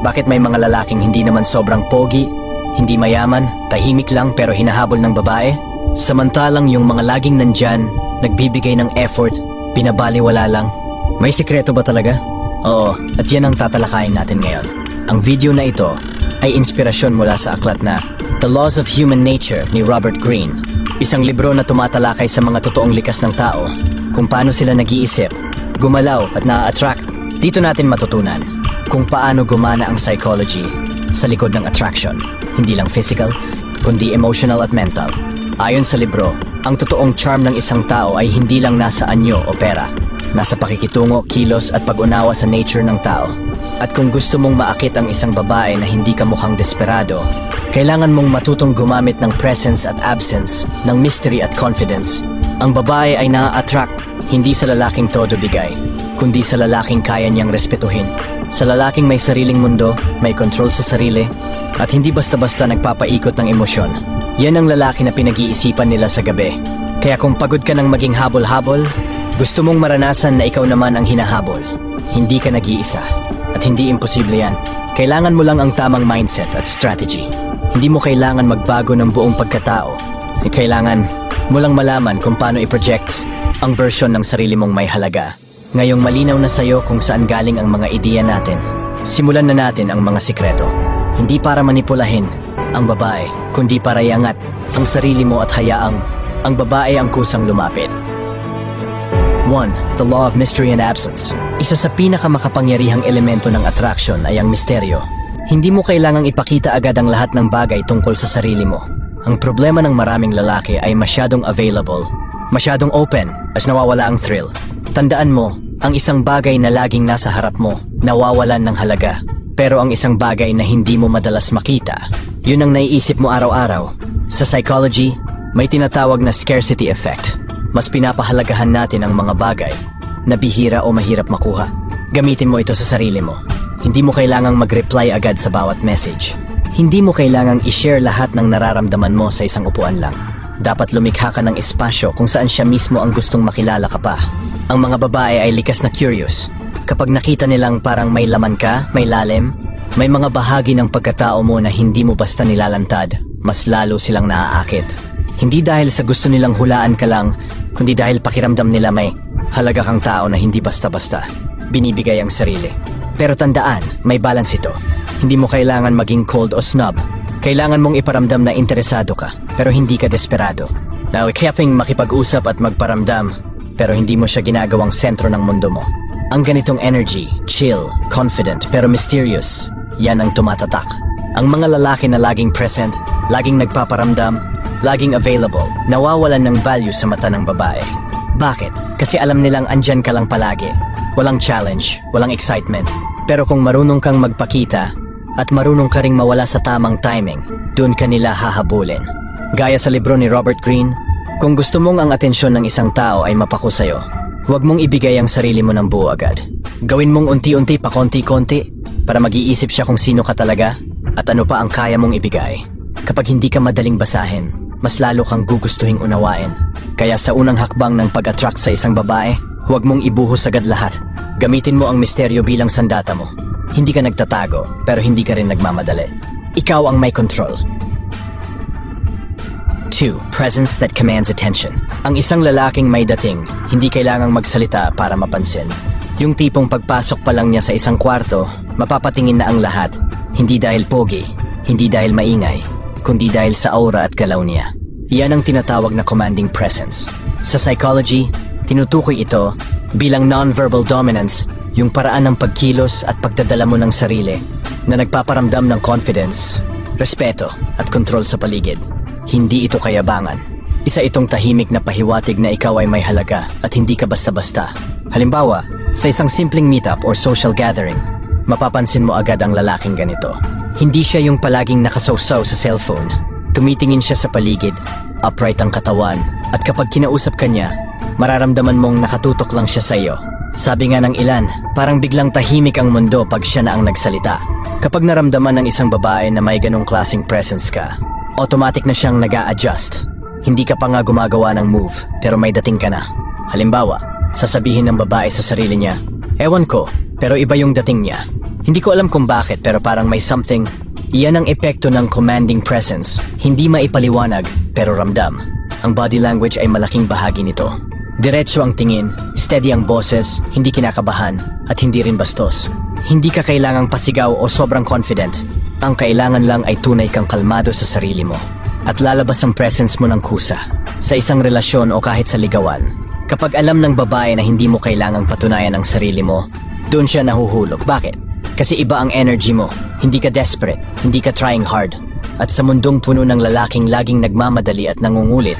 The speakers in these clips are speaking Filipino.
Bakit may mga lalaking hindi naman sobrang pogi, hindi mayaman, tahimik lang pero hinahabol ng babae? Samantalang yung mga laging nandyan, nagbibigay ng effort, binabaliwala lang. May sikreto ba talaga? Oo, at yan ang tatalakayin natin ngayon. Ang video na ito ay inspirasyon mula sa aklat na The Laws of Human Nature ni Robert Greene. Isang libro na tumatalakay sa mga totoong likas ng tao, kung paano sila nag-iisip, gumalaw at na-attract. Dito natin matutunan kung paano gumana ang psychology sa likod ng attraction, hindi lang physical, kundi emotional at mental. Ayon sa libro, ang totoong charm ng isang tao ay hindi lang nasa anyo o pera, nasa pakikitungo, kilos at pag-unawa sa nature ng tao. At kung gusto mong maakit ang isang babae na hindi ka mukhang desperado, kailangan mong matutong gumamit ng presence at absence, ng mystery at confidence. Ang babae ay na-attract hindi sa lalaking todo bigay, kundi sa lalaking kaya niyang respetuhin. Sa lalaking may sariling mundo, may control sa sarili, at hindi basta-basta nagpapaikot ng emosyon. Yan ang lalaki na pinag-iisipan nila sa gabi. Kaya kung pagod ka ng maging habol-habol, gusto mong maranasan na ikaw naman ang hinahabol. Hindi ka nag-iisa. At hindi imposible yan. Kailangan mo lang ang tamang mindset at strategy. Hindi mo kailangan magbago ng buong pagkatao. Kailangan mo lang malaman kung paano i-project ang version ng sarili mong may halaga. Ngayong malinaw na sa'yo kung saan galing ang mga ideya natin, simulan na natin ang mga sikreto. Hindi para manipulahin ang babae, kundi para iangat ang sarili mo at hayaang ang babae ang kusang lumapit. 1. The Law of Mystery and Absence. Isa sa pinakamakapangyarihang elemento ng attraction ay ang misteryo. Hindi mo kailangang ipakita agad ang lahat ng bagay tungkol sa sarili mo. Ang problema ng maraming lalaki ay masyadong available, masyadong open, as nawawala ang thrill. Tandaan mo, ang isang bagay na laging nasa harap mo, nawawalan ng halaga. Pero ang isang bagay na hindi mo madalas makita, yun ang naiisip mo araw-araw. Sa psychology, may tinatawag na scarcity effect. Mas pinapahalagahan natin ang mga bagay na bihira o mahirap makuha. Gamitin mo ito sa sarili mo. Hindi mo kailangang mag-reply agad sa bawat message. Hindi mo kailangang i-share lahat ng nararamdaman mo sa isang upuan lang. Dapat lumikha ka ng espasyo kung saan siya mismo ang gustong makilala ka pa. Ang mga babae ay likas na curious. Kapag nakita nilang parang may laman ka, may lalim, may mga bahagi ng pagkatao mo na hindi mo basta nilalantad, mas lalo silang naaakit. Hindi dahil sa gusto nilang hulaan ka lang, kundi dahil pakiramdam nila may halaga kang tao na hindi basta-basta binibigay ang sarili. Pero tandaan, may balance ito. Hindi mo kailangan maging cold o snob. Kailangan mong iparamdam na interesado ka, pero hindi ka desperado. Now, kaping makipag-usap at magparamdam, pero hindi mo siya ginagawang sentro ng mundo mo. Ang ganitong energy, chill, confident, pero mysterious, yan ang tumatatak. Ang mga lalaki na laging present, laging nagpaparamdam, laging available, nawawalan ng value sa mata ng babae. Bakit? Kasi alam nilang andyan ka lang palagi. Walang challenge, walang excitement. Pero kung marunong kang magpakita at marunong ka ring mawala sa tamang timing, doon ka nila hahabulin. Gaya sa libro ni Robert Greene, kung gusto mong ang atensyon ng isang tao ay mapako sa'yo, huwag mong ibigay ang sarili mo ng buo agad. Gawin mong unti-unti pa konti-konti para mag-iisip siya kung sino ka talaga at ano pa ang kaya mong ibigay. Kapag hindi ka madaling basahin, mas lalo kang gugustuhing unawain. Kaya sa unang hakbang ng pag-attract sa isang babae, huwag mong ibuhos agad lahat. Gamitin mo ang misteryo bilang sandata mo. Hindi ka nagtatago, pero hindi ka rin nagmamadali. Ikaw ang may control. 2. Presence that commands attention. Ang isang lalaking may dating, hindi kailangang magsalita para mapansin. Yung tipong pagpasok pa lang niya sa isang kwarto, mapapatingin na ang lahat. Hindi dahil pogi, hindi dahil maingay, kundi dahil sa aura at galaw niya. Yan ang tinatawag na commanding presence. Sa psychology, tinutukoy ito bilang non-verbal dominance, yung paraan ng pagkilos at pagdadala mo ng sarili na nagpaparamdam ng confidence, respeto at control sa paligid. Hindi ito kayabangan. Isa itong tahimik na pahiwatig na ikaw ay may halaga at hindi ka basta-basta. Halimbawa, sa isang simpleng meetup or social gathering, mapapansin mo agad ang lalaking ganito. Hindi siya yung palaging nakasawsaw sa cellphone. Tumitingin siya sa paligid, upright ang katawan, at kapag kinausap ka niya, mararamdaman mong nakatutok lang siya sa iyo. Sabi nga ng ilan, parang biglang tahimik ang mundo pag siya na ang nagsalita. Kapag naramdaman ng isang babae na may ganong klaseng presence ka, automatic na siyang nag-a-adjust. Hindi ka pa nga gumagawa ng move, pero may dating ka na. Halimbawa, sasabihin ng babae sa sarili niya, ewan ko, pero iba yung dating niya. Hindi ko alam kung bakit pero parang may something. Iyan ang epekto ng commanding presence. Hindi maipaliwanag pero ramdam. Ang body language ay malaking bahagi nito. Diretso ang tingin, steady ang boses, hindi kinakabahan, at hindi rin bastos. Hindi ka kailangang pasigaw o sobrang confident. Ang kailangan lang ay tunay kang kalmado sa sarili mo. At lalabas ang presence mo ng kusa. Sa isang relasyon o kahit sa ligawan. Kapag alam ng babae na hindi mo kailangang patunayan ang sarili mo, doon siya nahuhulog. Bakit? Kasi iba ang energy mo. Hindi ka desperate, hindi ka trying hard. At sa mundong puno ng lalaking laging nagmamadali at nangungulit,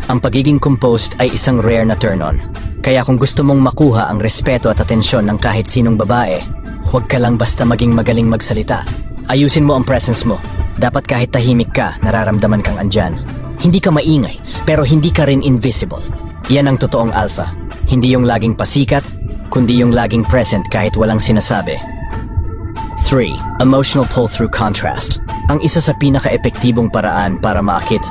ang pagiging composed ay isang rare na turn-on. Kaya kung gusto mong makuha ang respeto at atensyon ng kahit sinong babae, huwag ka lang basta maging magaling magsalita. Ayusin mo ang presence mo. Dapat kahit tahimik ka, nararamdaman kang andyan. Hindi ka maingay, pero hindi ka rin invisible. Yan ang totoong alpha. Hindi yung laging pasikat, kundi yung laging present kahit walang sinasabi. 3. Emotional pull-through contrast. Ang isa sa pinaka-epektibong paraan para maakit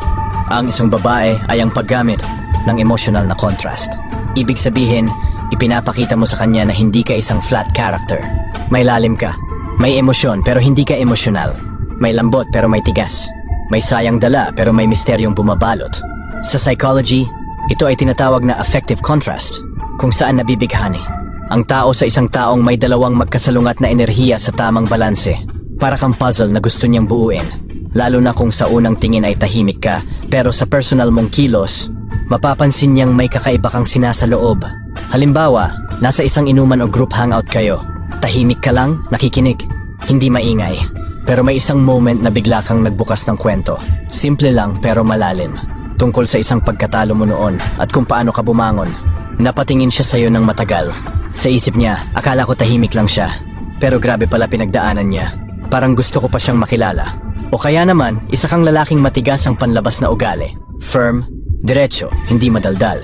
ang isang babae ay ang paggamit ng emotional na contrast. Ibig sabihin, ipinapakita mo sa kanya na hindi ka isang flat character. May lalim ka. May emosyon pero hindi ka emosyonal. May lambot pero may tigas. May sayang dala pero may misteryong bumabalot. Sa psychology, ito ay tinatawag na affective contrast, kung saan nabibighani ang tao sa isang taong may dalawang magkasalungat na enerhiya sa tamang balanse. Para kang puzzle na gusto niyang buuin. Lalo na kung sa unang tingin ay tahimik ka, pero sa personal mong kilos, mapapansin niyang may kakaiba kang sinasaloob. Halimbawa, nasa isang inuman o group hangout kayo. Tahimik ka lang, nakikinig. Hindi maingay. Pero may isang moment na bigla kang nagbukas ng kwento. Simple lang pero malalim. Tungkol sa isang pagkatalo mo noon at kung paano ka bumangon. Napatingin siya sa'yo ng matagal. Sa isip niya, akala ko tahimik lang siya. Pero grabe pala pinagdaanan niya. Parang gusto ko pa siyang makilala. O kaya naman, isa kang lalaking matigas ang panlabas na ugali. Firm, diretso, hindi madaldal.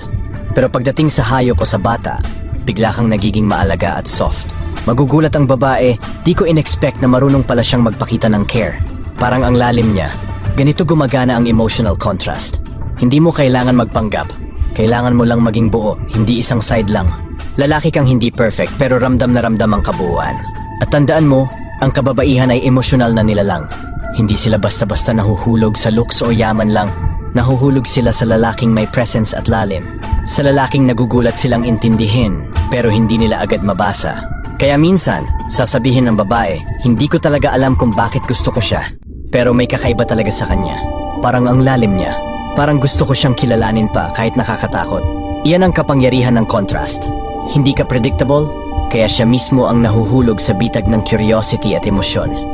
Pero pagdating sa hayop o sa bata, bigla kang nagiging maalaga at soft. Magugulat ang babae, di ko in-expect na marunong pala siyang magpakita ng care. Parang ang lalim niya. Ganito gumagana ang emotional contrast. Hindi mo kailangan magpanggap. Kailangan mo lang maging buo, hindi isang side lang. Lalaki kang hindi perfect pero ramdam na ramdam ang kabuuan. At tandaan mo, ang kababaihan ay emosyonal na nilalang. Hindi sila basta-basta nahuhulog sa looks o yaman lang. Nahuhulog sila sa lalaking may presence at lalim. Sa lalaking nagugulat silang intindihin pero hindi nila agad mabasa. Kaya minsan, sasabihin ng babae, hindi ko talaga alam kung bakit gusto ko siya. Pero may kakaiba talaga sa kanya. Parang ang lalim niya. Parang gusto ko siyang kilalanin pa kahit nakakatakot. Iyan ang kapangyarihan ng contrast. Hindi ka predictable, kaya siya mismo ang nahuhulog sa bitag ng curiosity at emosyon.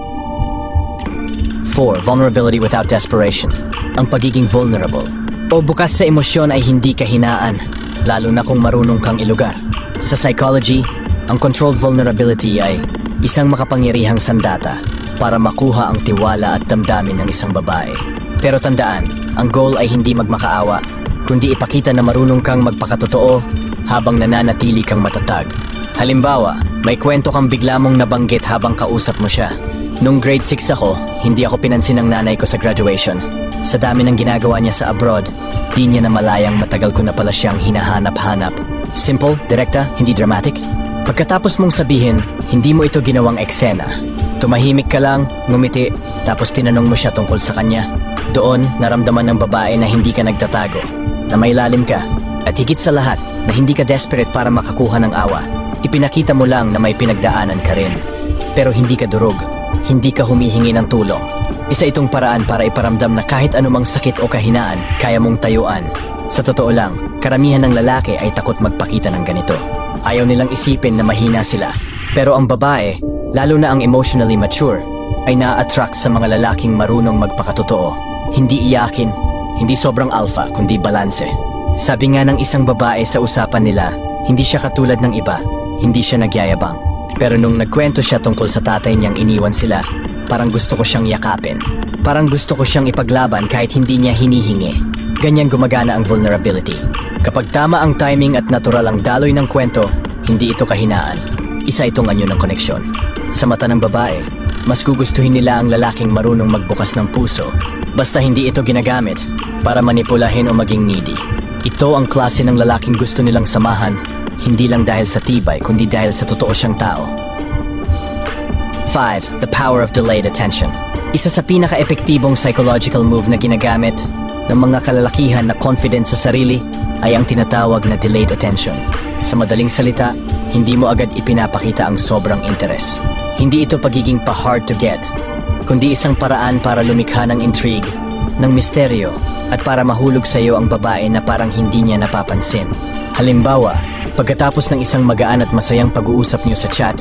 4. Vulnerability without desperation. Ang pagiging vulnerable o bukas sa emosyon ay hindi kahinaan, lalo na kung marunong kang ilugar. Sa psychology, ang controlled vulnerability ay isang makapangyarihang sandata para makuha ang tiwala at damdamin ng isang babae. Pero tandaan, ang goal ay hindi magmakaawa, kundi ipakita na marunong kang magpakatotoo habang nananatili kang matatag. Halimbawa, may kwento kang bigla mong nabanggit habang kausap mo siya. Nung grade 6 ako, hindi ako pinansin ng nanay ko sa graduation. Sa dami ng ginagawa niya sa abroad, di niya na malayang matagal ko na pala siyang hinahanap-hanap. Simple, direkta, hindi dramatic. Pagkatapos mong sabihin, hindi mo ito ginawang eksena. Tumahimik ka lang, ngumiti, tapos tinanong mo siya tungkol sa kanya. Doon, naramdaman ng babae na hindi ka nagtatago, na may lalim ka, at higit sa lahat, na hindi ka desperate para makakuha ng awa. Ipinakita mo lang na may pinagdaanan ka rin. Pero hindi ka durog, hindi ka humihingi ng tulong. Isa itong paraan para iparamdam na kahit anumang sakit o kahinaan, kaya mong tayuan. Sa totoo lang, karamihan ng lalaki ay takot magpakita ng ganito. Ayaw nilang isipin na mahina sila. Pero ang babae, lalo na ang emotionally mature, ay na-attract sa mga lalaking marunong magpakatotoo. Hindi iyakin, hindi sobrang alpha, kundi balanse. Sabi nga ng isang babae sa usapan nila, hindi siya katulad ng iba, hindi siya nagyayabang. Pero nung nagkwento siya tungkol sa tatay niyang iniwan sila, parang gusto ko siyang yakapin. Parang gusto ko siyang ipaglaban kahit hindi niya hinihingi. Ganyan gumagana ang vulnerability. Kapag tama ang timing at natural ang daloy ng kwento, hindi ito kahinaan. Isa itong anyo ng koneksyon. Sa mata ng babae, mas gugustuhin nila ang lalaking marunong magbukas ng puso. Basta hindi ito ginagamit para manipulahin o maging needy. Ito ang klase ng lalaking gusto nilang samahan, hindi lang dahil sa tibay, kundi dahil sa totoo siyang tao. 5. The power of delayed attention. Isa sa pinaka-epektibong psychological move na ginagamit ng mga kalalakihan na confident sa sarili ay ang tinatawag na delayed attention. Sa madaling salita, hindi mo agad ipinapakita ang sobrang interes. Hindi ito pagiging pa-hard to get, kundi isang paraan para lumikha ng intrigue, ng misteryo, at para mahulog sa iyo ang babae na parang hindi niya napapansin. Halimbawa, pagkatapos ng isang magaan at masayang pag-uusap niyo sa chat,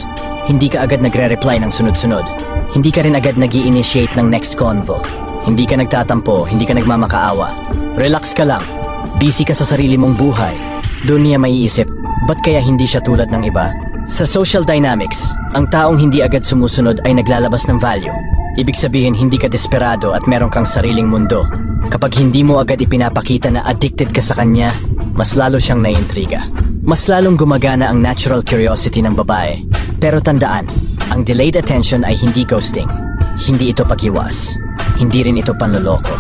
hindi ka agad nagre-reply ng sunod-sunod. Hindi ka rin agad nag-i-initiate ng next convo. Hindi ka nagtatampo, hindi ka nagmamakaawa. Relax ka lang. Busy ka sa sarili mong buhay. Doon niya maiisip, ba't kaya hindi siya tulad ng iba? Sa social dynamics, ang taong hindi agad sumusunod ay naglalabas ng value. Ibig sabihin hindi ka desperado at meron kang sariling mundo. Kapag hindi mo agad ipinapakita na addicted ka sa kanya, mas lalo siyang naiintriga. Mas lalong gumagana ang natural curiosity ng babae. Pero tandaan, ang delayed attention ay hindi ghosting. Hindi ito paghiwas. Hindi rin ito panloloko.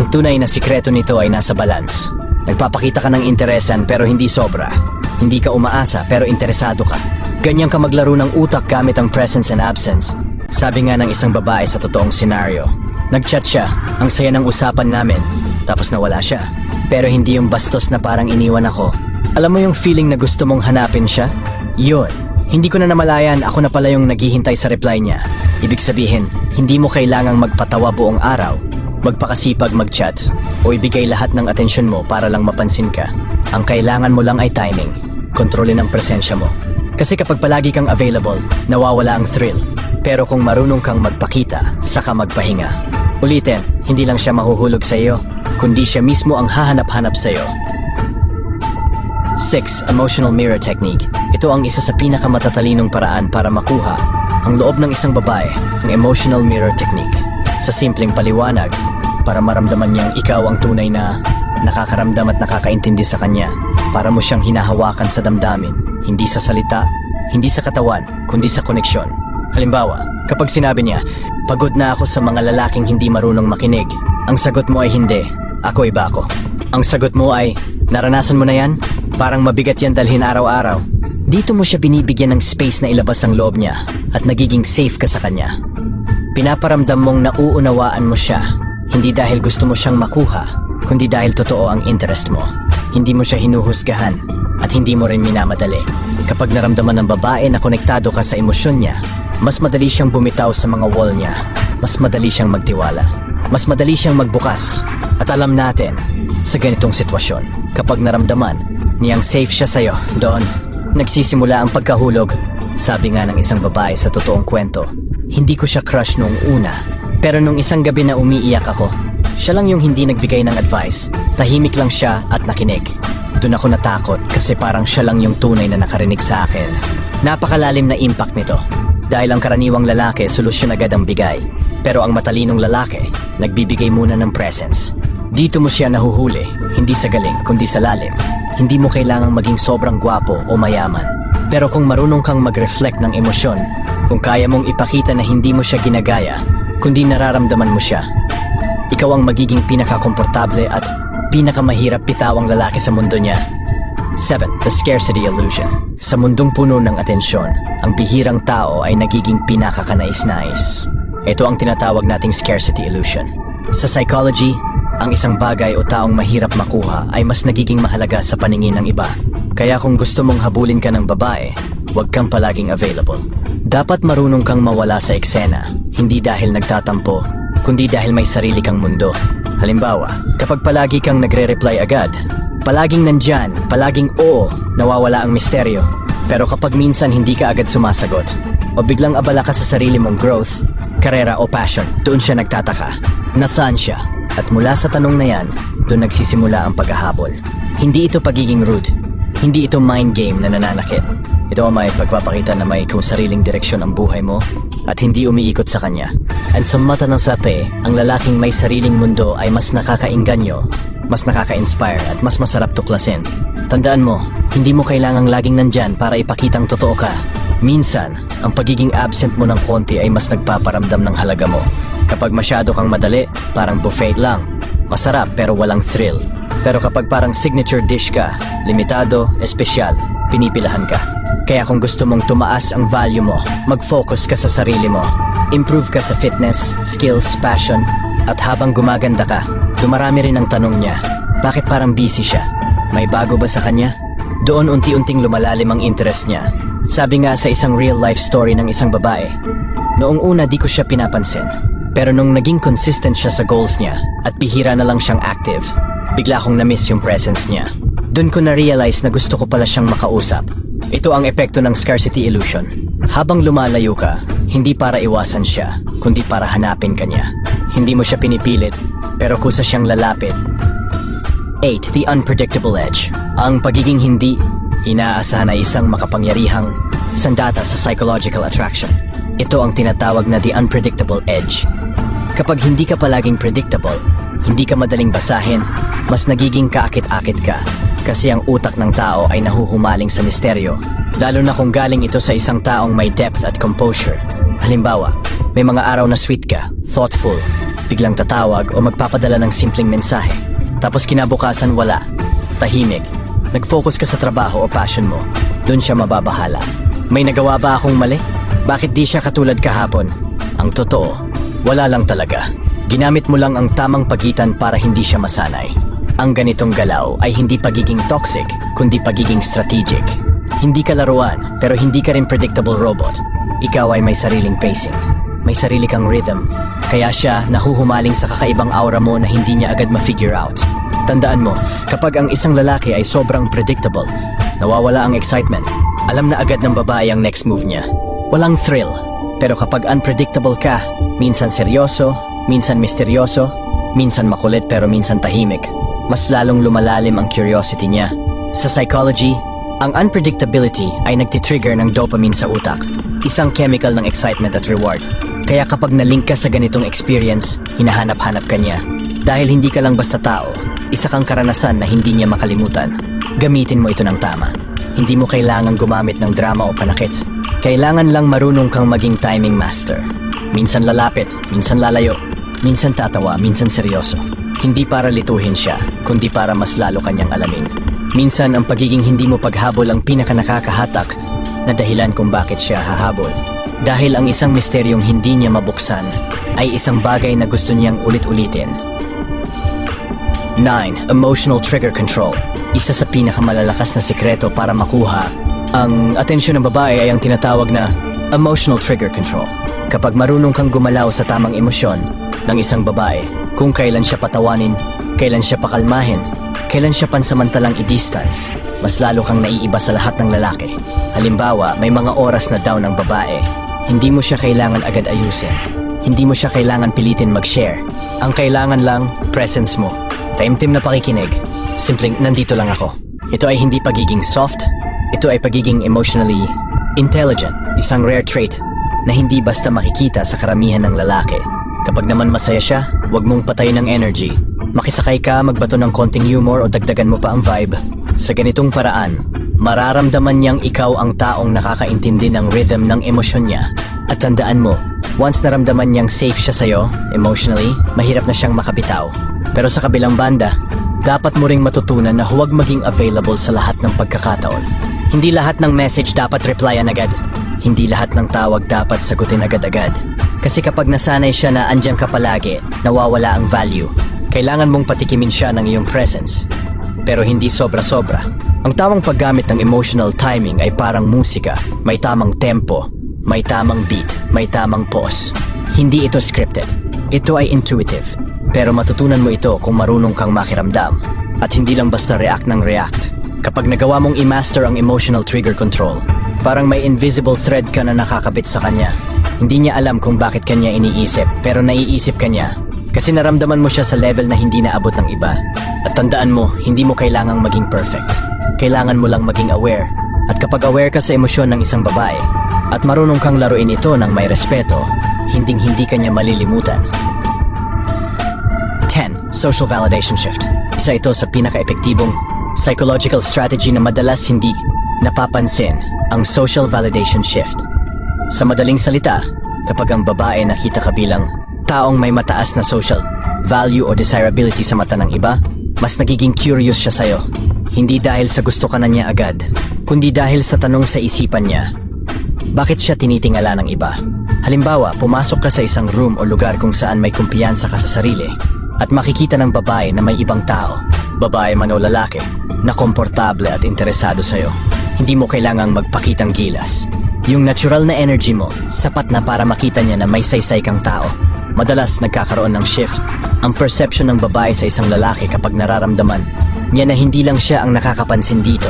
Ang tunay na sikreto nito ay nasa balance. Nagpapakita ka ng interesan pero hindi sobra. Hindi ka umaasa pero interesado ka. Ganyan ka maglaro ng utak gamit ang presence and absence. Sabi nga ng isang babae sa totoong senaryo. Nag-chat siya, ang saya ng usapan namin, tapos nawala siya. Pero hindi yung bastos na parang iniwan ako. Alam mo yung feeling na gusto mong hanapin siya? Yun. Hindi ko na namalayan, ako na pala yung naghihintay sa reply niya. Ibig sabihin, hindi mo kailangang magpatawa buong araw. Magpakasipag mag-chat o ibigay lahat ng atensyon mo para lang mapansin ka. Ang kailangan mo lang ay timing. Kontrolin ang presensya mo. Kasi kapag palagi kang available, nawawala ang thrill. Pero kung marunong kang magpakita, saka magpahinga. Ulitin, hindi lang siya mahuhulog sa iyo, kundi siya mismo ang hahanap-hanap sa iyo. 6. Emotional mirror technique. Ito ang isa sa pinakamatalinong paraan para makuha ang loob ng isang babae, ang emotional mirror technique. Sa simpleng paliwanag, para maramdaman niyang ikaw ang tunay na nakakaramdam at nakakaintindi sa kanya. Para mo siyang hinahawakan sa damdamin, hindi sa salita, hindi sa katawan, kundi sa koneksyon. Halimbawa, kapag sinabi niya, pagod na ako sa mga lalaking hindi marunong makinig, ang sagot mo ay hindi, ako iba ako. Ang sagot mo ay, naranasan mo na yan? Parang mabigat yan dalhin araw-araw. Dito mo siya binibigyan ng space na ilabas ang loob niya at nagiging safe ka sa kanya. Pinaparamdam mong nauunawaan mo siya, hindi dahil gusto mo siyang makuha, kundi dahil totoo ang interest mo. Hindi mo siya hinuhusgahan at hindi mo rin minamadali. Kapag naramdaman ng babae na konektado ka sa emosyon niya, mas madali siyang bumitaw sa mga wall niya. Mas madali siyang magtiwala. Mas madali siyang magbukas. At alam natin, sa ganitong sitwasyon, kapag naramdaman niyang safe siya sa'yo, doon, nagsisimula ang pagkahulog. Sabi nga ng isang babae sa totoong kwento, hindi ko siya crush noong una. Pero nung isang gabi na umiiyak ako, siya lang yung hindi nagbigay ng advice. Tahimik lang siya at nakinig. Doon ako natakot kasi parang siya lang yung tunay na nakarinig sa akin. Napakalalim na impact nito. Dahil ang karaniwang lalaki, solusyon agad ang bigay. Pero ang matalinong lalaki, nagbibigay muna ng presence. Dito mo siya nahuhuli, hindi sa galing, kundi sa lalim. Hindi mo kailangang maging sobrang gwapo o mayaman. Pero kung marunong kang mag-reflect ng emosyon, kung kaya mong ipakita na hindi mo siya ginagaya, kundi nararamdaman mo siya, ikaw ang magiging pinakakomportable at pinakamahirap pitawang lalaki sa mundo niya. 7. The scarcity illusion. Sa mundong puno ng atensyon, ang bihirang tao ay nagiging pinakakanais-nais. Ito ang tinatawag nating scarcity illusion. Sa psychology, ang isang bagay o taong mahirap makuha ay mas nagiging mahalaga sa paningin ng iba. Kaya kung gusto mong habulin ka ng babae, huwag kang palaging available. Dapat marunong kang mawala sa eksena, hindi dahil nagtatampo, kundi dahil may sarili kang mundo. Halimbawa, kapag palagi kang nagre-reply agad, palaging nandyan, palaging oo, nawawala ang misteryo. Pero kapag minsan hindi ka agad sumasagot, o biglang abala ka sa sarili mong growth, karera o passion, doon siya nagtataka. Nasaan siya? At mula sa tanong na yan, doon nagsisimula ang paghahabol. Hindi ito pagiging rude. Hindi ito mind game na nananakit. Ito ang may pagpapakita na may kung sariling direksyon ang buhay mo at hindi umiikot sa kanya. At sa mata ng sape, ang lalaking may sariling mundo ay mas nakakainganyo, mas nakaka-inspire at mas masarap tuklasin. Tandaan mo, hindi mo kailangang laging nandyan para ipakitang totoo ka. Minsan, ang pagiging absent mo ng konti ay mas nagpaparamdam ng halaga mo. Kapag masyado kang madali, parang buffet lang. Masarap pero walang thrill. Pero kapag parang signature dish ka, limitado, espesyal, pinipilahan ka. Kaya kung gusto mong tumaas ang value mo, mag-focus ka sa sarili mo. Improve ka sa fitness, skills, passion, at habang gumaganda ka, dumarami rin ang tanong niya, bakit parang busy siya? May bago ba sa kanya? Doon unti-unting lumalalim ang interest niya. Sabi nga sa isang real-life story ng isang babae, noong una di ko siya pinapansin. Pero nung naging consistent siya sa goals niya at bihira na lang siyang active, bigla kong na-miss yung presence niya. Doon ko na-realize na gusto ko pala siyang makausap. Ito ang epekto ng scarcity illusion. Habang lumalayo ka, hindi para iwasan siya, kundi para hanapin ka niya. Hindi mo siya pinipilit, pero kusa siyang lalapit. 8. The unpredictable edge. Ang pagiging hindi inaasahan ay isang makapangyarihang sandata sa psychological attraction. Ito ang tinatawag na the unpredictable edge. Kapag hindi ka palaging predictable, hindi ka madaling basahin, mas nagiging kaakit-akit ka. Kasi ang utak ng tao ay nahuhumaling sa misteryo, lalo na kung galing ito sa isang taong may depth at composure. Halimbawa, may mga araw na sweet ka, thoughtful, biglang tatawag o magpapadala ng simpleng mensahe. Tapos kinabukasan wala, tahimik, nag-focus ka sa trabaho o passion mo, dun siya mababahala. May nagawa ba akong mali? Bakit di siya katulad kahapon? Ang totoo, wala lang talaga. Ginamit mo lang ang tamang pagitan para hindi siya masanay. Ang ganitong galaw ay hindi pagiging toxic, kundi pagiging strategic. Hindi ka laruan, pero hindi ka rin predictable robot. Ikaw ay may sariling pacing. May sarili kang rhythm. Kaya siya nahuhumaling sa kakaibang aura mo na hindi niya agad ma-figure out. Tandaan mo, kapag ang isang lalaki ay sobrang predictable, nawawala ang excitement. Alam na agad ng babae ang next move niya. Walang thrill. Pero kapag unpredictable ka, minsan seryoso, minsan misteryoso, minsan makulit pero minsan tahimik, mas lalong lumalalim ang curiosity niya. Sa psychology, ang unpredictability ay nagtitrigger ng dopamine sa utak, isang chemical ng excitement at reward. Kaya kapag nalink ka sa ganitong experience, hinahanap-hanap ka niya. Dahil hindi ka lang basta tao, isa kang karanasan na hindi niya makalimutan. Gamitin mo ito ng tama. Hindi mo kailangang gumamit ng drama o panakit. Kailangan lang marunong kang maging timing master. Minsan lalapit, minsan lalayo, minsan tatawa, minsan seryoso. Hindi para lituhin siya, kundi para mas lalo kanyang alamin. Minsan ang pagiging hindi mo paghabol ang pinakanakakahatak na dahilan kung bakit siya hahabol. Dahil ang isang misteryong hindi niya mabuksan ay isang bagay na gusto niyang ulit-ulitin. 9. Emotional trigger control. Isa sa pinakamalalakas na sikreto para makuha ang atensyon ng babae ay ang tinatawag na emotional trigger control. Kapag marunong kang gumalaw sa tamang emosyon ng isang babae, kung kailan siya patawanin, kailan siya pakalmahin, kailan siya pansamantalang i-distance, mas lalo kang naiiba sa lahat ng lalaki. Halimbawa, may mga oras na down ng babae. Hindi mo siya kailangan agad ayusin. Hindi mo siya kailangan pilitin mag-share. Ang kailangan lang, presence mo. Taimtim na pakikinig. Simpleng, nandito lang ako. Ito ay hindi pagiging soft. Ito ay pagiging emotionally intelligent. Isang rare trait na hindi basta makikita sa karamihan ng lalaki. Kapag naman masaya siya, huwag mong patayin ng energy. Makisakay ka, magbato ng konting humor o dagdagan mo pa ang vibe. Sa ganitong paraan, mararamdaman niyang ikaw ang taong nakakaintindi ng rhythm ng emosyon niya. At tandaan mo, once naramdaman niyang safe siya sa'yo, emotionally, mahirap na siyang makabitaw. Pero sa kabilang banda, dapat mo ring matutunan na huwag maging available sa lahat ng pagkakataon. Hindi lahat ng message dapat replyan agad. Hindi lahat ng tawag dapat sagutin agad-agad. Kasi kapag nasanay siya na andyan ka palagi, nawawala ang value. Kailangan mong patikimin siya ng iyong presence. Pero hindi sobra-sobra. Ang tamang paggamit ng emotional timing ay parang musika. May tamang tempo, may tamang beat, may tamang pause. Hindi ito scripted. Ito ay intuitive. Pero matutunan mo ito kung marunong kang makiramdam. At hindi lang basta react ng react. Kapag nagawa mong i-master ang emotional trigger control, parang may invisible thread ka na nakakabit sa kanya. Hindi niya alam kung bakit kanya iniisip, pero naiisip ka niya. Kasi naramdaman mo siya sa level na hindi naabot ng iba. At tandaan mo, hindi mo kailangang maging perfect. Kailangan mo lang maging aware. At kapag aware ka sa emosyon ng isang babae, at marunong kang laruin ito ng may respeto, hinding-hindi ka niya malilimutan. 10. Social validation shift. Isa ito sa pinaka-epektibong psychological strategy na madalas hindi napapansin, ang social validation shift. Sa madaling salita, kapag ang babae nakita ka bilang taong may mataas na social value o desirability sa mata ng iba, mas nagiging curious siya sa'yo. Hindi dahil sa gusto ka na niya agad, kundi dahil sa tanong sa isipan niya. Bakit siya tinitingala ng iba? Halimbawa, pumasok ka sa isang room o lugar kung saan may kumpiyansa ka sa sarili at makikita ng babae na may ibang tao, babae man o lalaki, na komportable at interesado sa'yo. Hindi mo kailangang magpakitang gilas. Yung natural na energy mo, sapat na para makita niya na may saysay kang tao. Madalas nagkakaroon ng shift ang perception ng babae sa isang lalaki kapag nararamdaman niya na hindi lang siya ang nakakapansin dito.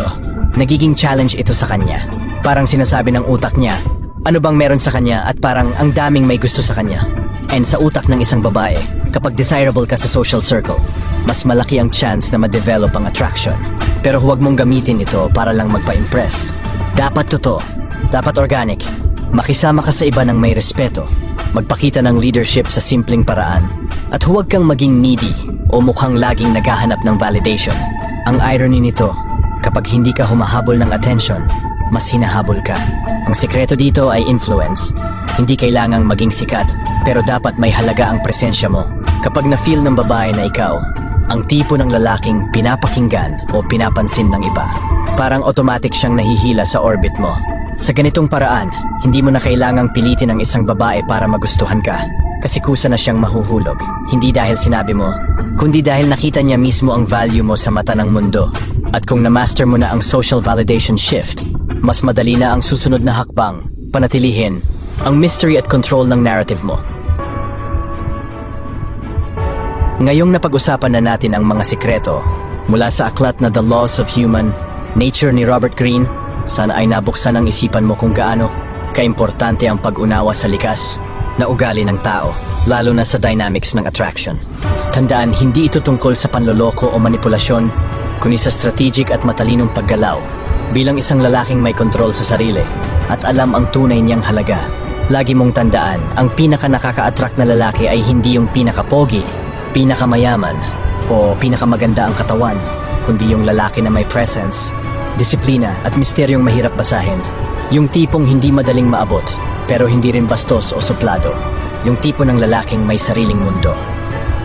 Nagiging challenge ito sa kanya. Parang sinasabi ng utak niya, ano bang meron sa kanya at parang ang daming may gusto sa kanya. And sa utak ng isang babae, kapag desirable ka sa social circle, mas malaki ang chance na ma-develop ang attraction. Pero huwag mong gamitin ito para lang magpa-impress. Dapat totoo, dapat organic. Makisama ka sa iba ng may respeto. Magpakita ng leadership sa simpleng paraan. At huwag kang maging needy o mukhang laging naghahanap ng validation. Ang irony nito, kapag hindi ka humahabol ng attention, mas hinahabol ka. Ang sikreto dito ay influence. Hindi kailangang maging sikat, pero dapat may halaga ang presensya mo. Kapag na-feel ng babae na ikaw, ang tipo ng lalaking pinapakinggan o pinapansin ng iba, parang automatic siyang nahihila sa orbit mo. Sa ganitong paraan, hindi mo na kailangang pilitin ang isang babae para magustuhan ka. Kasi kusa na siyang mahuhulog. Hindi dahil sinabi mo, kundi dahil nakita niya mismo ang value mo sa mata ng mundo. At kung na-master mo na ang social validation shift, mas madali na ang susunod na hakbang, panatilihin ang mystery at control ng narrative mo. Ngayong napag-usapan na natin ang mga sikreto mula sa aklat na The Laws of Human Nature ni Robert Greene, sana ay nabuksan ang isipan mo kung gaano kaimportante ang pag-unawa sa likas na ugali ng tao, lalo na sa dynamics ng attraction. Tandaan, hindi ito tungkol sa panloloko o manipulasyon, kundi sa strategic at matalinong paggalaw. Bilang isang lalaking may kontrol sa sarili at alam ang tunay niyang halaga, lagi mong tandaan, ang pinaka-nakaka-attract na lalaki ay hindi yung pinaka-pogi, pinaka-mayaman, o pinaka-maganda ang katawan, kundi yung lalaki na may presence, disiplina at misteryong mahirap basahin. Yung tipong hindi madaling maabot, pero hindi rin bastos o suplado. Yung tipo ng lalaking may sariling mundo.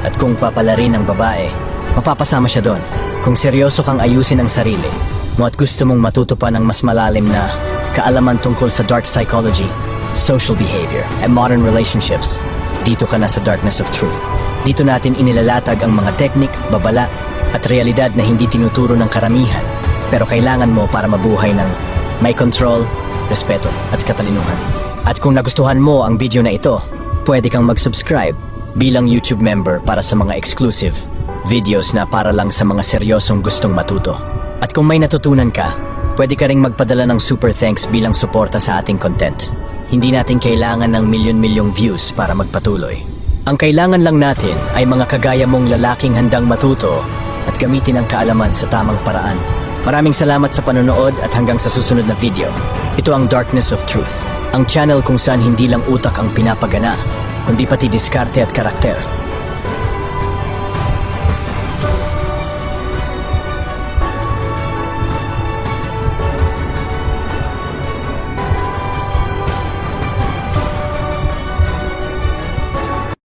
At kung papalarin ng babae, mapapasama siya doon. Kung seryoso kang ayusin ang sarili mo at gusto mong matuto pa ng mas malalim na kaalaman tungkol sa dark psychology, social behavior, and modern relationships, dito ka na sa Darkness of Truth. Dito natin inilalatag ang mga teknik, babala, at realidad na hindi tinuturo ng karamihan, pero kailangan mo para mabuhay ng may control, respeto, at katalinuhan. At kung nagustuhan mo ang video na ito, pwede kang mag-subscribe bilang YouTube member para sa mga exclusive videos na para lang sa mga seryosong gustong matuto. At kung may natutunan ka, pwede ka ring magpadala ng super thanks bilang suporta sa ating content. Hindi natin kailangan ng milyon-milyong views para magpatuloy. Ang kailangan lang natin ay mga kagaya mong lalaking handang matuto at gamitin ang kaalaman sa tamang paraan. Maraming salamat sa panonood at hanggang sa susunod na video. Ito ang Darkness of Truth, ang channel kung saan hindi lang utak ang pinapagana, kundi pati diskarte at karakter.